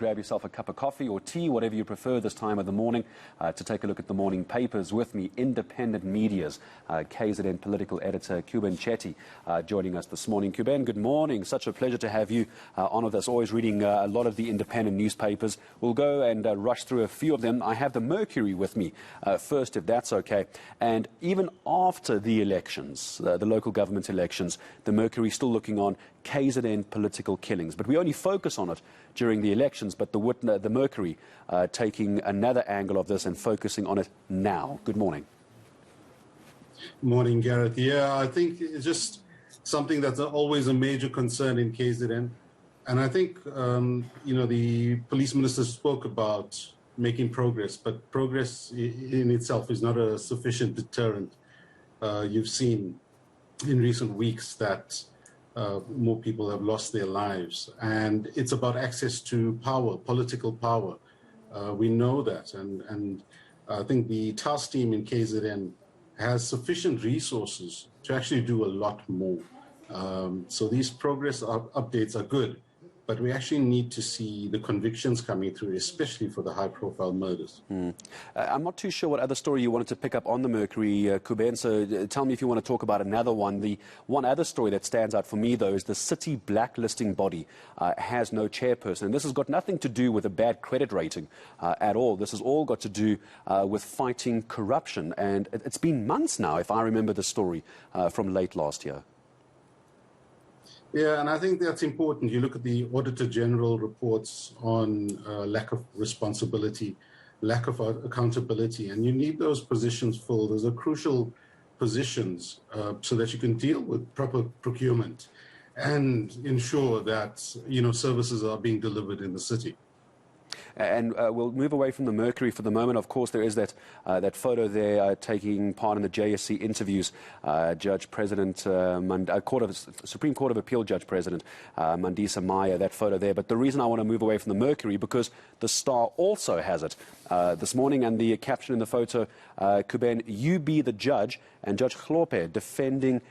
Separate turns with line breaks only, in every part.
grab yourself a cup of coffee or tea, whatever you prefer this time of the morning, to take a look at the morning papers. With me, independent media's KZN political editor Kuben Chetty joining us this morning. Kuben, good morning. Such a pleasure to have you on with us, always reading a lot of the independent newspapers. We'll go and rush through a few of them. I have the Mercury with me first, if that's okay. And even after the elections, the local government elections, the Mercury still looking on KZN political killings. But we only focus on it during the elections, but the Mercury taking another angle of this and focusing on it now. Good morning.
Morning, Gareth. Yeah, I think it's just something that's always a major concern in KZN. And I think, the police minister spoke about making progress, but progress in itself is not a sufficient deterrent. You've seen in recent weeks that more people have lost their lives, and it's about access to power, political power. We know that, and I think the task team in KZN has sufficient resources to actually do a lot more. So these progress updates are good, but we actually need to see the convictions coming through, especially for the high-profile murders.
I'm not too sure what other story you wanted to pick up on the Mercury, Kuben, so tell me if you want to talk about another one. The one other story that stands out for me, though, is the city blacklisting body has no chairperson. And this has got nothing to do with a bad credit rating at all. This has all got to do with fighting corruption. And it's been months now, if I remember the story from late last year.
Yeah, and I think that's important. You look at the Auditor General reports on lack of responsibility, lack of accountability, and you need those positions filled. Those are crucial positions so that you can deal with proper procurement and ensure that, services are being delivered in the city.
And we'll move away from the Mercury for the moment. Of course, there is that photo there taking part in the JSC interviews. Judge President, Supreme Court of Appeal Judge President Mandisa Maya, that photo there. But the reason I want to move away from the Mercury, because the Star also has it this morning, and the caption in the photo, Kuben, you be the judge, and Judge Hlophe defending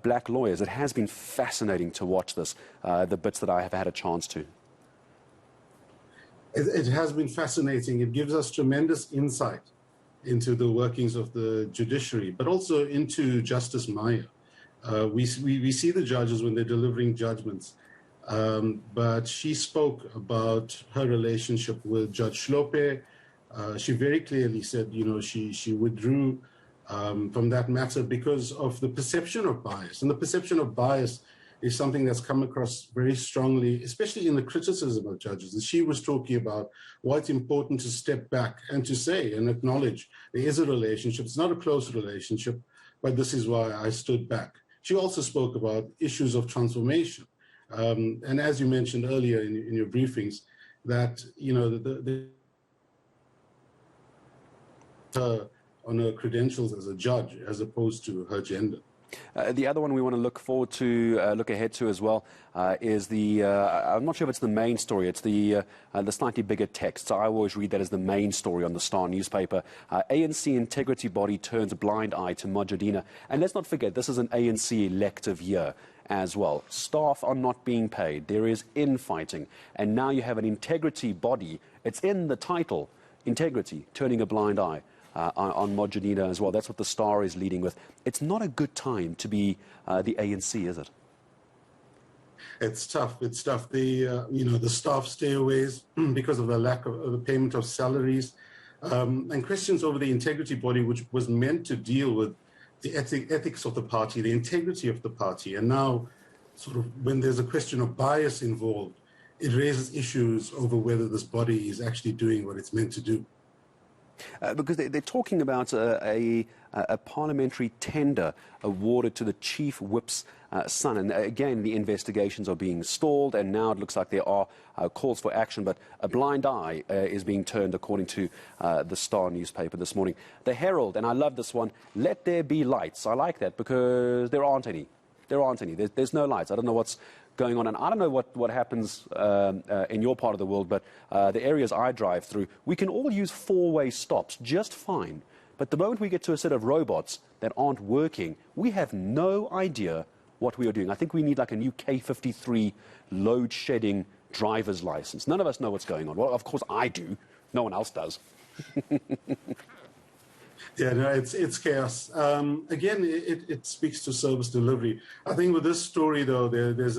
black lawyers. It has been fascinating to watch this, the bits that I have had a chance to.
It has been fascinating. It gives us tremendous insight into the workings of the judiciary, but also into Justice Maya. We see the judges when they're delivering judgments, but she spoke about her relationship with Judge Hlophe. She very clearly said, she withdrew from that matter because of the perception of bias. And the perception of bias is something that's come across very strongly, especially in the criticism of judges. And she was talking about why it's important to step back and to say and acknowledge there is a relationship. It's not a close relationship, but this is why I stood back. She also spoke about issues of transformation. And as you mentioned earlier in your briefings, that, on her credentials as a judge as opposed to her gender.
The other one we want to look ahead to as well, is the, I'm not sure if it's the main story, it's the slightly bigger text. So I always read that as the main story on the Star newspaper. ANC integrity body turns a blind eye to Mojadina. And let's not forget, this is an ANC elective year as well. Staff are not being paid. There is infighting. And now you have an integrity body. It's in the title, integrity, turning a blind eye on Mojadina as well. That's what the Star is leading with. It's not a good time to be the ANC, is it?
It's tough. It's tough. The staff stayaways because of the lack of the payment of salaries, and questions over the integrity body, which was meant to deal with the ethics of the party, the integrity of the party. And now, sort of, when there's a question of bias involved, it raises issues over whether this body is actually doing what it's meant to do.
Because they're talking about a parliamentary tender awarded to the chief whip's son. And again, the investigations are being stalled, and now it looks like there are calls for action. But a blind eye is being turned, according to the Star newspaper this morning. The Herald, and I love this one, let there be lights. I like that because there aren't any. There aren't any. There's no lights. I don't know what's going on. And I don't know what happens in your part of the world, but the areas I drive through, we can all use four-way stops just fine. But the moment we get to a set of robots that aren't working, we have no idea what we are doing. I think we need like a new K53 load shedding driver's license. None of us know what's going on. Well, of course I do. No one else does.
Yeah, no, it's chaos. Again, it speaks to service delivery. I think with this story, though, there's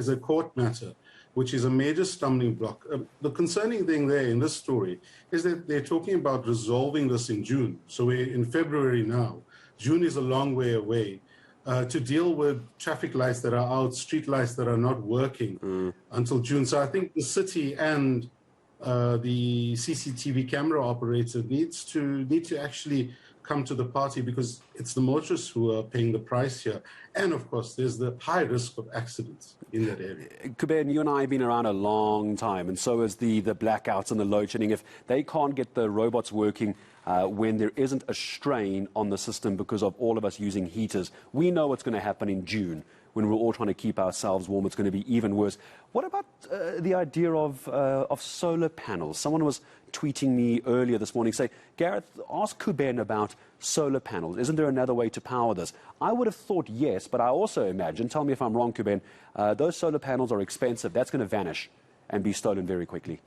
a court matter, which is a major stumbling block. The concerning thing there in this story is that they're talking about resolving this in June. So we're in February now. June is a long way away. To deal with traffic lights that are out, street lights that are not working until June. So I think the city and the CCTV camera operator needs to actually come to the party, because it's the motorists who are paying the price here. And of course, there's the high risk of accidents in that area.
Kuben, you and I have been around a long time, and so is the blackouts and the load shedding. If they can't get the robots working when there isn't a strain on the system because of all of us using heaters, we know what's going to happen in June when we're all trying to keep ourselves warm. It's going to be even worse. What about the idea of solar panels? Someone was tweeting me earlier this morning saying, Gareth, ask Kuben about solar panels. Isn't there another way to power this? I would have thought yes, but I also imagine, tell me if I'm wrong, Kuben, those solar panels are expensive. That's going to vanish and be stolen very quickly.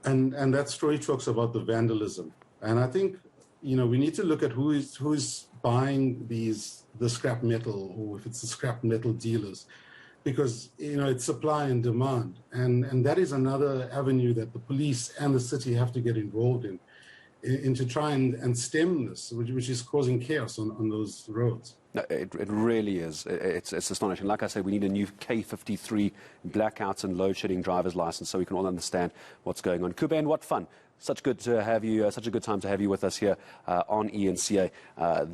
And that story talks about the vandalism. And I think, we need to look at who's buying the scrap metal, or if it's the scrap metal dealers, because, it's supply and demand. And that is another avenue that the police and the city have to get involved in to try and stem this, which is causing chaos on those roads.
No, it really is. It's astonishing. Like I said, we need a new K53 blackouts and load shedding driver's license so we can all understand what's going on. Kuben, what fun. Such good to have you. Such a good time to have you with us here on eNCA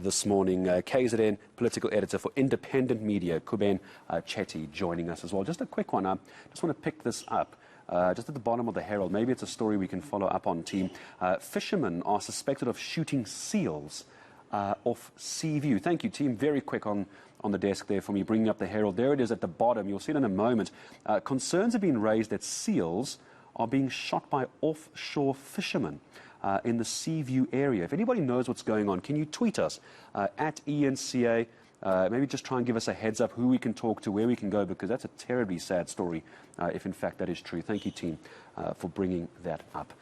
this morning. KZN political editor for independent media, Kuben Chetty, joining us as well. Just a quick one. I just want to pick this up. Just at the bottom of the Herald, maybe it's a story we can follow up on, team. Fishermen are suspected of shooting seals off Seaview. Thank you, team. Very quick on the desk there for me, bringing up the Herald. There it is at the bottom. You'll see it in a moment. Concerns have been raised that seals are being shot by offshore fishermen in the Seaview area. If anybody knows what's going on, can you tweet us at eNCA? Maybe just try and give us a heads up who we can talk to, where we can go, because that's a terribly sad story if in fact that is true. Thank you, team, for bringing that up.